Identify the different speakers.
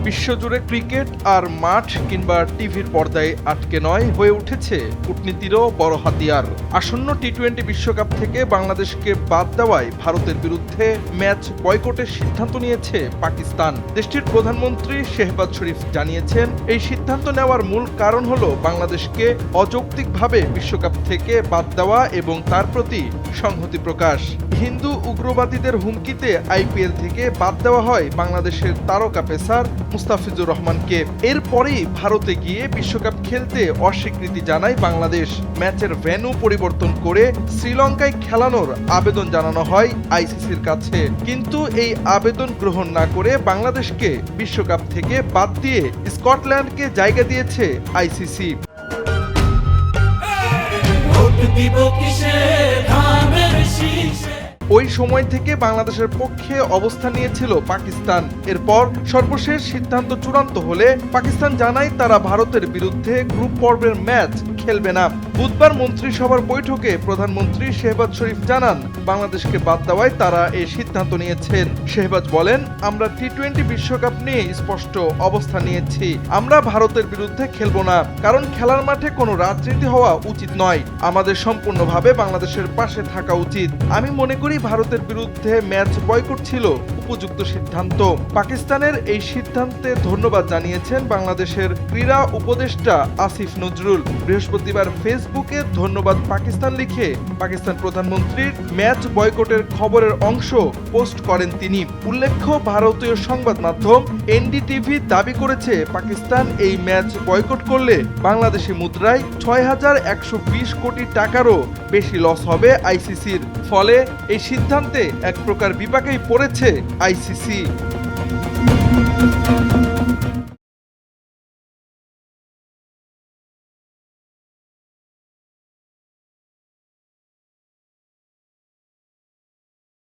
Speaker 1: বিশ্বজুড়ে ক্রিকেট আর মাঠ কিংবা টিভির পর্দায় আটকে নয়, হয়ে উঠেছে কূটনীতিরও বড় হাতিয়ার। আসন্ন টি-20 বিশ্বকাপ থেকে বাংলাদেশকে বাদ দেওয়ায় ভারতের বিরুদ্ধে ম্যাচ বয়কটের সিদ্ধান্ত নিয়েছে পাকিস্তান। দেশটির প্রধানমন্ত্রী শেহবাজ শরীফ জানিয়েছেন, এই সিদ্ধান্ত নেওয়ার মূল কারণ হলো বাংলাদেশকে অযৌক্তিকভাবে বিশ্বকাপ থেকে বাদ দেওয়া এবং তার প্রতি সংহতি প্রকাশ। হিন্দু উগ্রবাদীদের হুমকিতে আইপিএল থেকে বাদ দেওয়া হয় বাংলাদেশের তারকা পেসার মুস্তাফিজুর রহমানকে। এরপরেই ভারতে গিয়ে বিশ্বকাপ খেলতে অস্বীকৃতি জানায় বাংলাদেশ। ম্যাচের ভেন্যু পরিবর্তন করে শ্রীলঙ্কায় খেলানোর আবেদন জানানো হয় আইসিসির কাছে, কিন্তু এই আবেদন গ্রহণ না করে বাংলাদেশকে বিশ্বকাপ থেকে বাদ দিয়ে স্কটল্যান্ডকে জায়গা দিয়েছে আইসিসি। ওই সময় থেকে বাংলাদেশের পক্ষে অবস্থান নিয়েছিল পাকিস্তান। এরপর সর্বশেষ সিদ্ধান্ত চূড়ান্ত হলে পাকিস্তান জানায় তারা ভারতের বিরুদ্ধে গ্রুপ পর্বের ম্যাচ খেলবে না। বুধবার মন্ত্রিসভার বৈঠকে প্রধানমন্ত্রী শেহবাজ শরীফ জানান, বাংলাদেশকে বাদ দেওয়ায় তারা এই সিদ্ধান্ত নিয়েছেন। শেহবাজ বলেন, আমরা টি-20 বিশ্বকাপ নিয়ে স্পষ্ট অবস্থান নিয়েছি। আমরা ভারতের বিরুদ্ধে খেলবো না, কারণ খেলার মাঠে কোনো রাজনীতি হওয়া উচিত নয়। আমাদের সম্পূর্ণভাবে বাংলাদেশের পাশে থাকা উচিত। আমি মনে করি ভারতের বিরুদ্ধে ম্যাচ বয়কট ছিল উপযুক্ত সিদ্ধান্ত। পাকিস্তানের এই সিদ্ধান্তে ধন্যবাদ জানিয়েছেন বাংলাদেশের ক্রীড়া উপদেষ্টা আসিফ নজরুল। বৃহস্পতিবার ফেসবুকে ধন্যবাদ পাকিস্তান লিখে পাকিস্তান প্রধানমন্ত্রীর ম্যাচ বয়কটের খবরের অংশ পোস্ট করেন তিনি। উল্লেখ্য, ভারতীয় সংবাদ মাধ্যম এনডিটিভি দাবি করেছে, পাকিস্তান এই ম্যাচ বয়কট করলে বাংলাদেশি মুদ্রায় ৬,১২০ কোটি টাকারও বেশি লস হবে আইসিসির। ফলে এই সিদ্ধান্তে এক প্রকার বিপাকেই পড়েছে আইসিসি।